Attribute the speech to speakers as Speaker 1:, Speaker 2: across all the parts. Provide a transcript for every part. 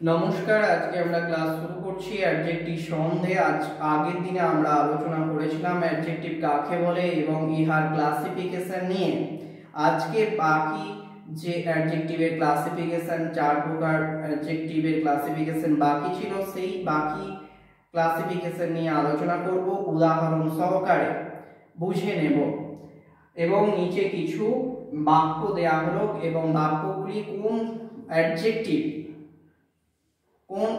Speaker 1: নমস্কার, আজকে আমরা ক্লাস শুরু করছি অ্যাডজেক্টিভ সম্বন্ধে। আগের দিনে আমরা আলোচনা করেছিলাম অ্যাডজেক্টিভ কাকে বলে এবং ইহার ক্লাসিফিকেশন নিয়ে। আজকে বাকি যে অ্যাডজেক্টিভের ক্লাসিফিকেশন, 4 প্রকার অ্যাডজেক্টিভের ক্লাসিফিকেশন বাকি ছিল, সেই বাকি ক্লাসিফিকেশন নিয়ে আলোচনা করব, উদাহরণ সহকারে বুঝে নেব। এবং নিচে কিছু বাক্য দেয়া হলো এবং বাক্যগুলি কোন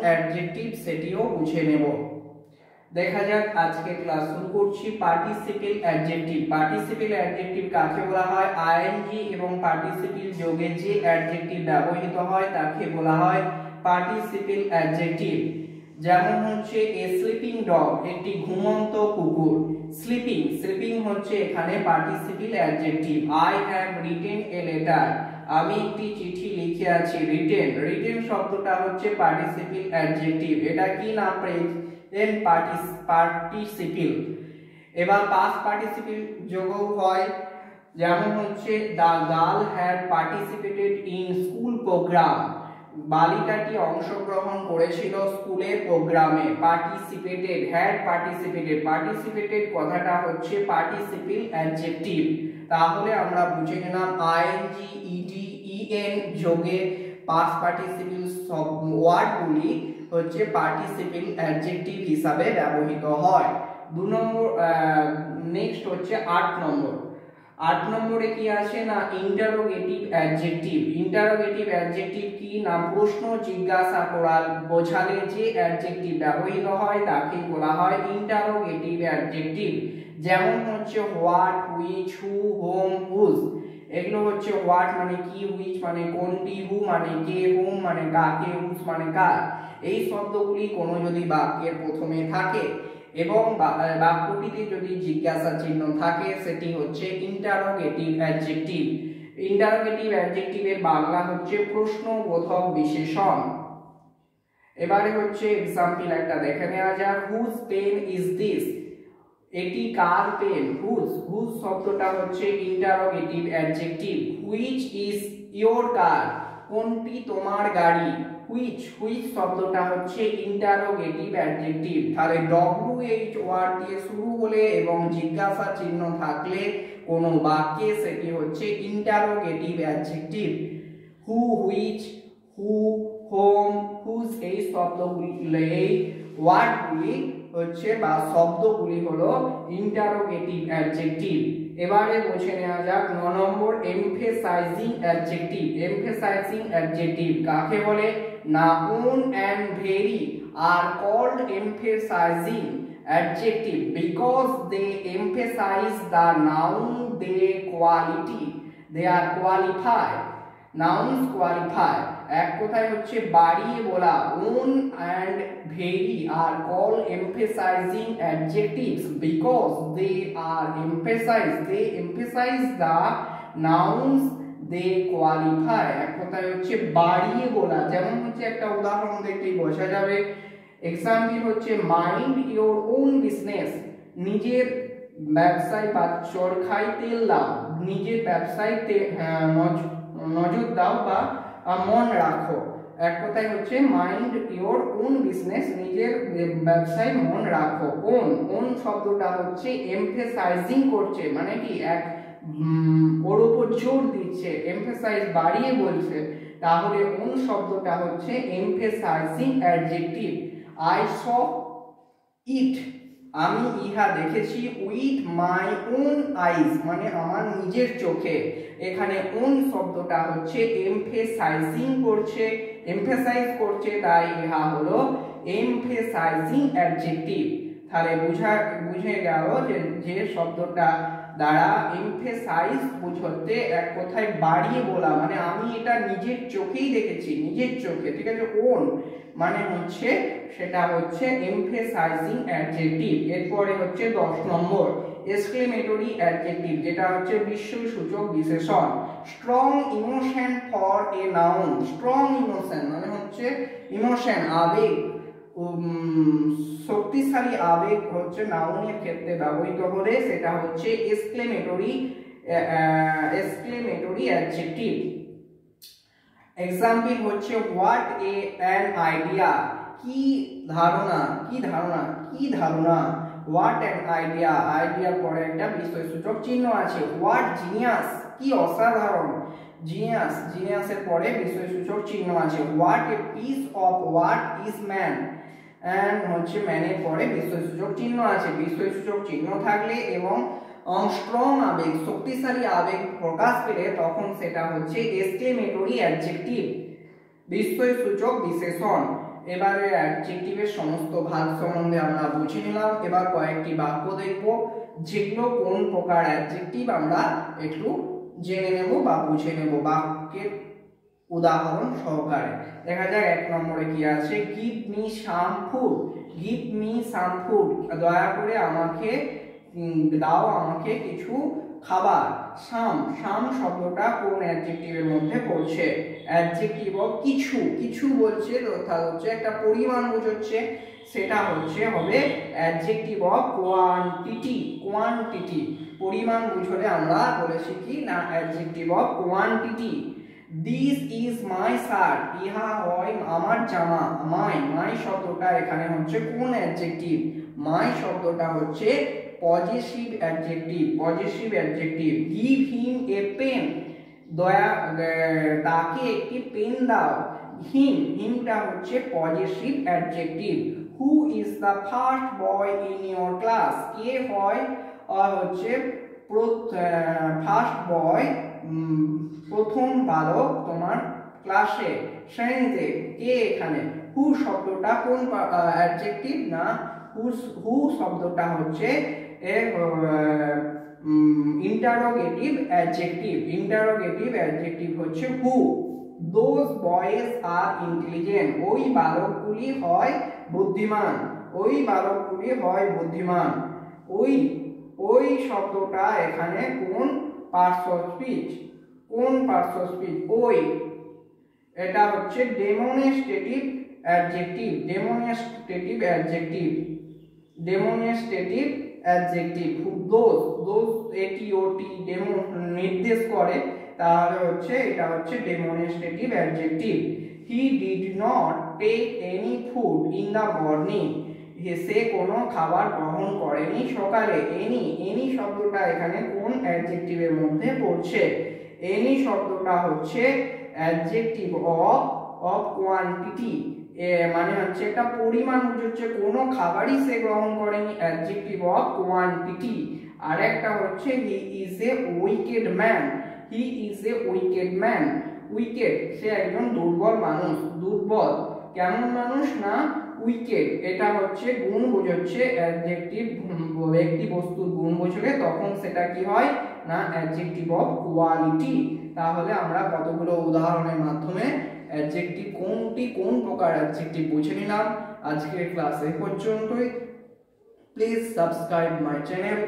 Speaker 1: অ্যাডজেক্টিভ সেটিও বুঝে নেব। দেখা যাক, আজকে ক্লাস শুরু করছি। Participle adjective. পার্টিসিপেল অ্যাডজেক্টিভ কাকে বলা হয়? আইএনজি এবং পার্টিসিপেল যোগে যে অ্যাডজেক্টিভ ব্যবহৃত হয় তাকে বলা হয় পার্টিসিপেল অ্যাডজেক্টিভ। যেমন হচ্ছে এ স্লিপিং ডগ, একটি ঘুমন্ত কুকুর। স্লিপিং হচ্ছে এখানে participle adjective. I have written a letter, আমি একটি চিঠি লিখে আছি। রিটেন শব্দটা হচ্ছে পার্টিসিপেল অ্যাডজেক্টিভ। এটা কি না? Present participle. এবার পাস্ট পার্টিসিপেল যোগও হয়, যেমন হচ্ছে the girl had participated in school programme, বালিকাটি অংশগ্রহণ করেছিল স্কুলের প্রোগ্রামে। পার্টিসিপেটেড কথাটা হচ্ছে পার্টিসিপেল অ্যাডজেক্টিভ। তাহলে আমরা বুঝে নিলাম আইএনজি, ইডি, ইএন যোগে পাস্ট পার্টিসিপেল সব ওয়ার্ডগুলি হচ্ছে পার্টিসিপেল অ্যাডজেক্টিভ হিসাবে ব্যবহৃত হয়। নেক্সট হচ্ছে 8 নম্বরে কি আছে না? Interrogative adjective. ইন্টারোগেটিভ অ্যাডজেক্টিভ কি না? প্রশ্ন জিজ্ঞাসা করা বোঝালে যে অ্যাডজেক্টিভ ব্যবহৃত হয় তাকে বলা হয় ইন্টারোগেটিভ অ্যাডজেক্টিভ। যেমন হচ্ছে what, which, who, whom, whose. এগুলো হচ্ছে হোয়াট মানে কি, হুইচ মানে কোনটি, হু মানে কে, হোম মানে কাকে, হুজ মানে কার। এই শব্দগুলি কোনো যদি বাক্যের প্রথমে থাকে এবং বাক্যটিতে যদি জিজ্ঞাসা চিহ্ন থাকে সেটি হচ্ছে ইন্টারোগেটিভ অ্যাডজেক্টিভ। ইন্টারোগেটিভ অ্যাডজেক্টিভের বাংলা হচ্ছে প্রশ্নবোধক বিশেষণ। এবারে হচ্ছে एग्जांपल একটা দেখে নেওয়া যাক। হুজ পেন ইজ দিস, এটি কার পেন? হুজ শব্দটা হচ্ছে interrogative adjective. Which is your car, কোনটি তোমার গাড়ি? হুইচ শব্দটা হচ্ছে ইন্টারোগেটিভ অ্যাডজেক্টিভ। তাহলে ডব্লিউএইচ ওয়ার্ড দিয়ে শুরু হলে এবং জিজ্ঞাসা চিহ্ন থাকলে কোনো বাক্যে সেটি হচ্ছে interrogative adjective. Who, which, who, whom, whose এই শব্দগুলি, এই ওয়ার্ডগুলি হচ্ছে বা শব্দগুলি হলো ইন্টারোগেটিভ অ্যাডজেক্টিভ। এবারে বুঝে নেওয়া যাক 9 নম্বর এমফেসাইজিং অ্যাডজেক্টিভ। এমফেসাইজিং অ্যাডজেক্টিভ কাকে বলে? Noun and very are called emphasizing adjective because they emphasize the noun they are qualified. Nouns qualify, এক কথায় হচ্ছে বাড়িয়ে বলা। own and very are called emphasizing adjectives because they emphasize the nouns they qualify। এক কথায় হচ্ছে বাড়িয়ে বলা। যেমন হচ্ছে একটা উদাহরণ দেখলেই বোঝা যাবে। এক্সাম্পল হচ্ছে মাইন্ড ইওর ওন বিজনেস, নিজের ব্যবসায় চরখায় তেল দাও। নিজের ব্যবসায় নজর দাও বা মন রাখো। এক কথায় হচ্ছে মাইন্ড ইওর ওন বিজনেস, নিজের ব্যবসায় মন রাখো। ওন শব্দটা হচ্ছে এমফেসাইজিং করছে, মানে কি এক ওর উপর জোর দিচ্ছে, এমফেসাইজ বাড়িয়ে বলছে। তাহলে ওন শব্দটা হচ্ছে এমফেসাইজিং অ্যাডজেক্টিভ। আই স ইট, আমি ইহা দেখেছি। উইথ মাই ওন আইজ মানে আমার নিজের চোখে। এখানে ওন শব্দটা হচ্ছে এমফেসাইজ করছে, তাই ইহা হলো এমফেসাইজিং অ্যাডজেক্টিভ। তাহলে বুঝে গেল যে শব্দটা দ্বারা এমফেসাইজ বুঝতে এক কথায় বাড়িয়ে বলা, মানে আমি এটা নিজের চোখেই দেখেছি, নিজের চোখে। ঠিক আছে, ওন মানে হচ্ছে সেটা হচ্ছে এমফেসাইজিং অ্যাডজেক্টিভ। এরপরে হচ্ছে 10 নম্বর এক্সক্লেমেটরি অ্যাডজেক্টিভ, যেটা হচ্ছে বিস্ময়সূচক বিশেষণ। Strong emotion for a noun, strong emotion মানে হচ্ছে ইমোশন আবেগ, শক্তিশালী আবেগ হচ্ছে নাউনের ক্ষেত্রে ব্যবহৃত হলে সেটা হচ্ছে এক্সক্লেমেটরি অ্যাডজেক্টিভ। এক্সাম্পল হচ্ছে হোয়াট অ্যান আইডিয়া, কি ধারণা, কি ধারণা, কি ধারণা। হোয়াট অ্যান আইডিয়া, আইডিয়ার পরে একটা বিস্ময়সূচক চিহ্ন আছে। হোয়াট জিনিয়াস, কি অসাধারণ। জিনিয়াস, জিনিয়াসের পরে বিস্ময়সূচক চিহ্ন আছে। What a piece of, what is man, and হচ্ছে ম্যানের পরে বিস্ময়সূচক চিহ্ন আছে। বিস্ময়সূচক চিহ্ন থাকলে এবং স্ট্রং আবেগ, শক্তিশালী আবেগ প্রকাশ পেলে তখন সেটা হচ্ছে এক্সক্লেমেটরি অ্যাডজেক্টিভ, বিস্ময়সূচক বিশেষণ। এবারে অ্যাডজেক্টিভের সমস্ত ভাগ সম্বন্ধে আমরা বুঝে নিলাম। এবার কয়েকটি বাক্য দেখব যেগুলো কোন প্রকার অ্যাডজেক্টিভ আমরা একটু জেনে নেব বা বুঝে নেব বাক্যের উদাহরণ সহকারে। দেখা যাক 1 নম্বরে কি আছে। Give me some food, give me some food, দয়া করে আমাকে দাও, আমাকে কিছু খাবার। সাম, সাম শব্দটা কোন অ্যাডজেক্টিভের মধ্যে পড়ছে? অ্যাডজেক্টিভ অফ কিছু, কিছু বলছে অর্থাৎ হচ্ছে একটা পরিমাণ বোঝাচ্ছে, সেটা হচ্ছে হবে অ্যাডজেক্টিভ অফ কোয়ান্টিটি, কোয়ান্টিটি। পরিমাণ বুঝলে আমরা বলেছি কি না adjective of quantity. This is my shirt, ইহা হয় আমার জামা। মাই, মাই শব্দটা এখানে হচ্ছে কোন অ্যাডজেক্টিভ? মাই শব্দটা হচ্ছে possessive adjective, possessive adjective. Give him a pen, দয়া তাকে একটি পেন দাও। হিম, হিমটা হচ্ছে possessive adjective. Who is the first boy in your class, কে হয় হচ্ছে ফার্স্ট বয়, প্রথম বালক তোমার ক্লাসে, শ্রেণীতে। কে এখানে? হু শব্দটা কোন অ্যাডজেক্টিভ? না হু শব্দটা হচ্ছে ইন্টারোগেটিভ অ্যাডজেক্টিভ, ইন্টারোগেটিভ অ্যাডজেক্টিভ হচ্ছে হু। দোজ বয়েজ আর ইন্টেলিজেন্ট, ওই বালকগুলি হয় বুদ্ধিমান, ওই বালকগুলি হয় বুদ্ধিমান। ওই, ওই শব্দটা এখানে কোন পার্টস অফ স্পিচ? কোন পার্টস অফ স্পিচ? ওই, এটা হচ্ছে demonstrative adjective, demonstrative adjective, demonstrative adjective. Those, those এটি ওটি ডেমো নির্দেশ করে, তাহলে হচ্ছে এটা হচ্ছে demonstrative adjective. He did not take any food in the morning, সে কোনো খাবার গ্রহণ করেনি সকালে। এনি, এনি শব্দটা এখানে কোন অ্যাডজেক্টিভের মধ্যে পড়ছে? এনি শব্দটা হচ্ছে অ্যাডজেক্টিভ অফ কোয়ান্টিটি, মানে হচ্ছে একটা পরিমাণ বুঝাচ্ছে, কোনো খাবারই সে গ্রহণ করেনি, অ্যাডজেক্টিভ অফ কোয়ান্টিটি। আর একটা হচ্ছে he is a wicked man, he is a wicked man. Wicked, সে একজন দুর্বল মানুষ। দুর্বল কেমন মানুষ? না উইকেড, এটা হচ্ছে গুণ বোঝাচ্ছে, অ্যাডজেক্টিভ ব্যক্তি বস্তুর গুণ বোঝালে তখন সেটা কি হয়? না অ্যাডজেক্টিভ অফ কোয়ালিটি। তাহলে আমরা কতগুলো উদাহরণের মাধ্যমে অ্যাডজেক্টিভ কোনটি কোন প্রকার অ্যাডজেক্টিভ বুঝে নিলাম। আজকের ক্লাস এই পর্যন্তই। Please subscribe my channel.